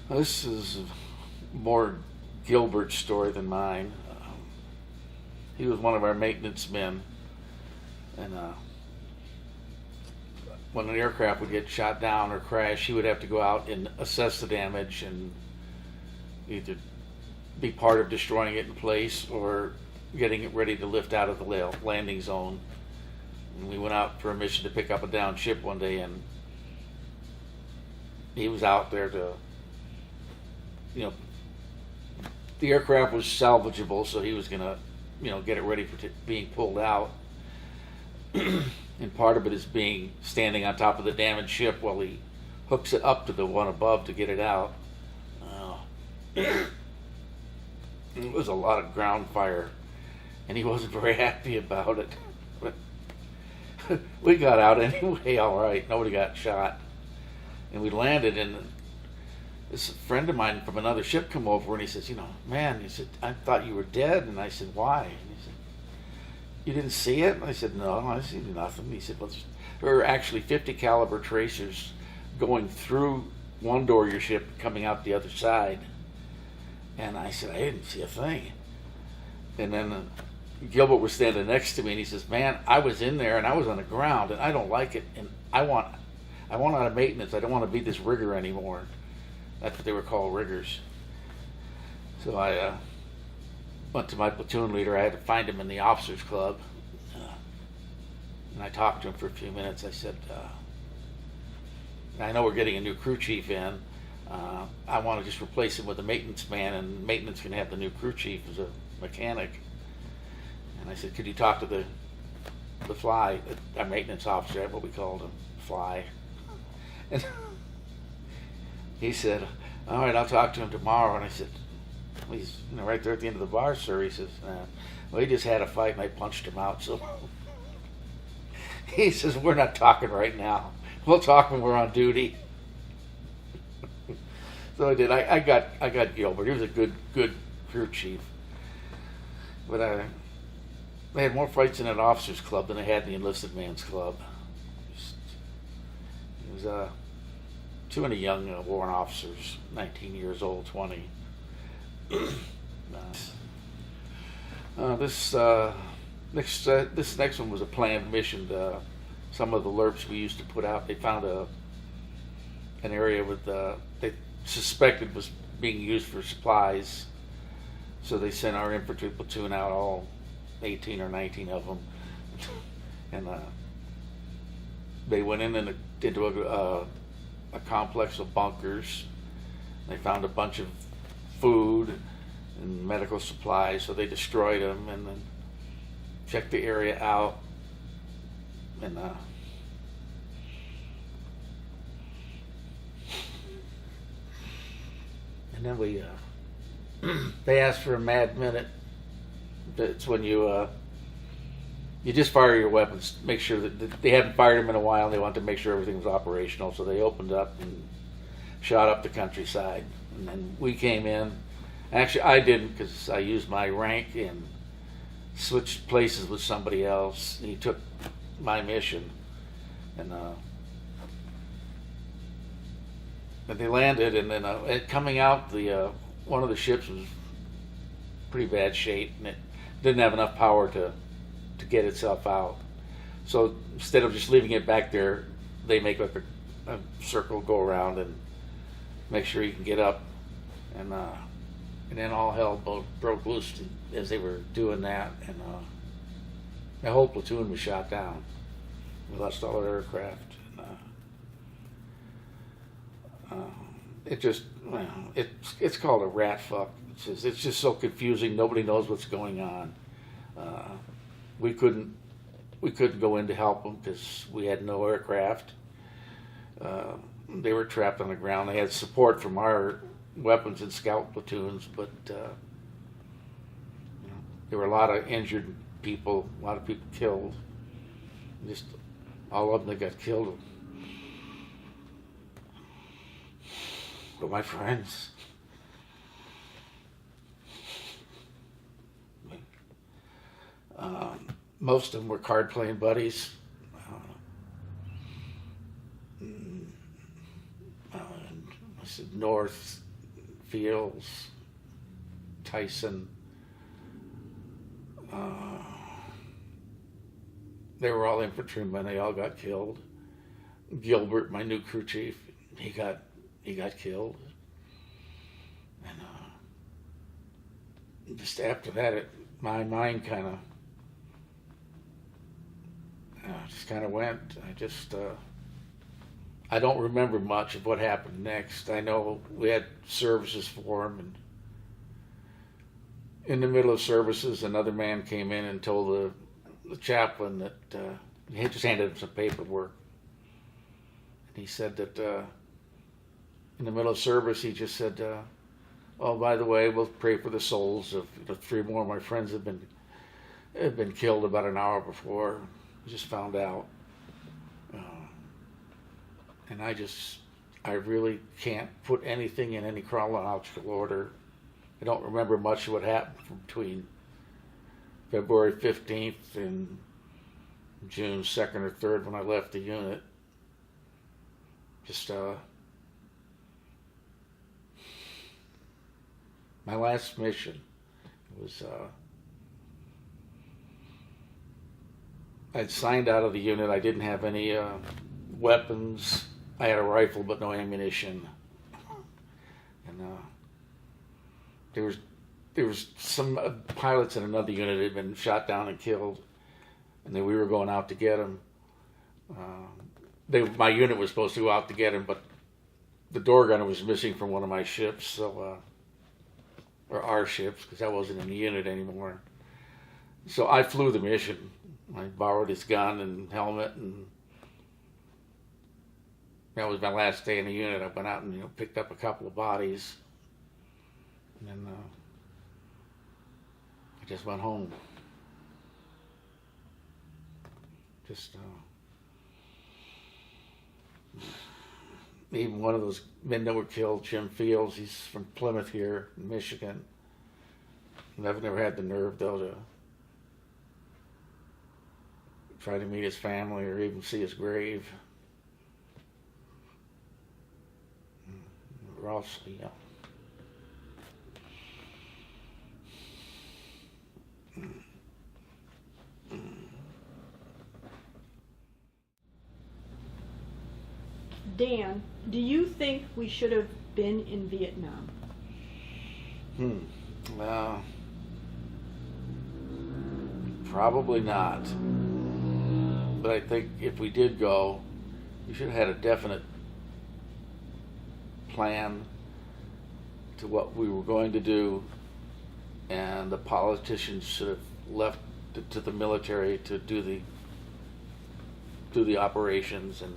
This is more Gilbert's story than mine. He was one of our maintenance men, and when an aircraft would get shot down or crash, he would have to go out and assess the damage and either be part of destroying it in place or getting it ready to lift out of the landing zone. And we went out for a mission to pick up a downed ship one day, and he was out there to, the aircraft was salvageable, so he was going to, get it ready for being pulled out. And part of it is standing on top of the damaged ship while he hooks it up to the one above to get it out. It was a lot of ground fire, and he wasn't very happy about it. But we got out anyway, all right. Nobody got shot. And we landed, and this friend of mine from another ship come over, and he says, man, he said, I thought you were dead. And I said, why? And he said, you didn't see it? And I said, no, I see nothing. He said, well, there were actually 50 caliber tracers going through one door of your ship, coming out the other side. And I said, I didn't see a thing. And then Gilbert was standing next to me, and he says, man, I was in there, and I was on the ground, and I don't like it, and I want out of maintenance. I don't want to be this rigger anymore. That's what they were called, riggers. So I went to my platoon leader. I had to find him in the officers club. And I talked to him for a few minutes. I said, I know we're getting a new crew chief in. I want to just replace him with a maintenance man, and maintenance can have the new crew chief as a mechanic. And I said, could you talk to the fly, our maintenance officer, that's what we called him, fly. And he said, all right, I'll talk to him tomorrow. And I said, well, he's right there at the end of the bar, sir. He says, well, he just had a fight, and I punched him out. So he says, we're not talking right now. We'll talk when we're on duty. So I did. I got Gilbert. He was a good crew chief. But they had more fights in an officers club than they had in the enlisted man's club. It was too many young warrant officers, 19 years old, 20. This next one was a planned mission. Some of the LERPs we used to put out, they found an area with they suspected was being used for supplies, so they sent our infantry platoon out, all 18 or 19 of them, and they went into a complex of bunkers. They found a bunch of food and medical supplies, so they destroyed them and then checked the area out, and then we they asked for a mad minute. That's when you just fire your weapons, make sure that they hadn't fired them in a while, and they wanted to make sure everything was operational, so they opened up and shot up the countryside. And then we came in. Actually, I didn't, because I used my rank and switched places with somebody else. He took my mission, and they landed, and then coming out, the one of the ships was pretty bad shape, and it didn't have enough power to get itself out. So instead of just leaving it back there, they make like a circle, go around, and make sure you can get up, and then all hell broke loose as they were doing that, and the whole platoon was shot down. We lost all our aircraft. It's called a rat fuck. It's just so confusing. Nobody knows what's going on. We couldn't go in to help them because we had no aircraft. They were trapped on the ground. They had support from our weapons and scout platoons, but there were a lot of injured people, a lot of people killed. Just all of them that got killed were my friends. Most of them were card playing buddies. I said North Fields, Tyson. They were all infantrymen. They all got killed. Gilbert, my new crew chief, he got killed. And just after that, my mind kind of just kind of went. I don't remember much of what happened next. I know we had services for him, and in the middle of services, another man came in and told the chaplain that he just handed him some paperwork. And he said that in the middle of service, he just said, "Oh, by the way, we'll pray for the souls of 3 more of my friends have been killed about an hour before. We just found out." And I really can't put anything in any chronological order. I don't remember much of what happened between February 15th and June 2nd or 3rd when I left the unit. Just my last mission was I'd signed out of the unit. I didn't have any weapons. I had a rifle but no ammunition. And there was some pilots in another unit that had been shot down and killed, and then we were going out to get them. My unit was supposed to go out to get him, but the door gunner was missing from one of my ships, so or our ships, because I wasn't in the unit anymore. So I flew the mission. I borrowed his gun and helmet, and that was my last day in the unit. I went out and picked up a couple of bodies, and then I just went home. Even one of those men that were killed, Jim Fields, he's from Plymouth here in Michigan. And I've never had the nerve, though, to try to meet his family or even see his grave. We're all asleep. Dan, do you think we should have been in Vietnam? Well, probably not. But I think if we did go, we should have had a definite plan to what we were going to do, and the politicians should have left it to the military to do the operations. And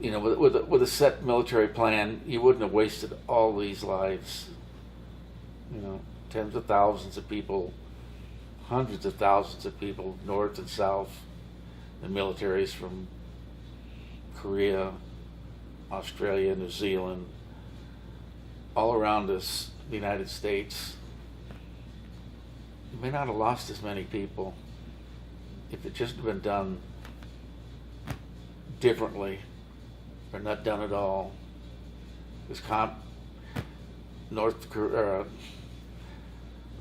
with a set military plan, you wouldn't have wasted all these lives. Tens of thousands of people, hundreds of thousands of people, north and south, the militaries from Korea, Australia, New Zealand, all around us, the United States. You may not have lost as many people if it just had been done differently, or not done at all. Because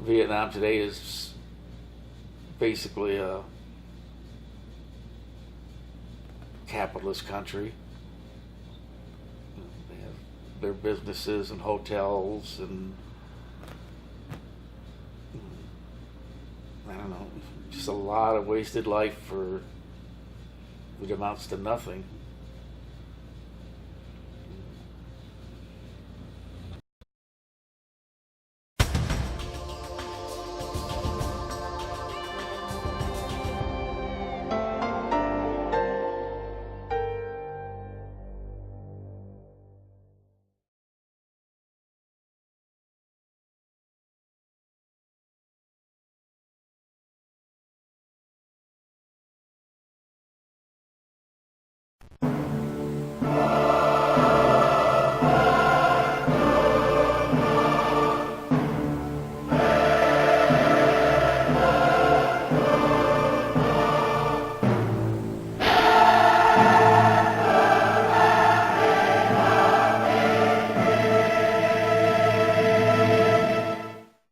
Vietnam today is basically a capitalist country. They have their businesses and hotels and I don't know, just a lot of wasted life for it amounts to nothing.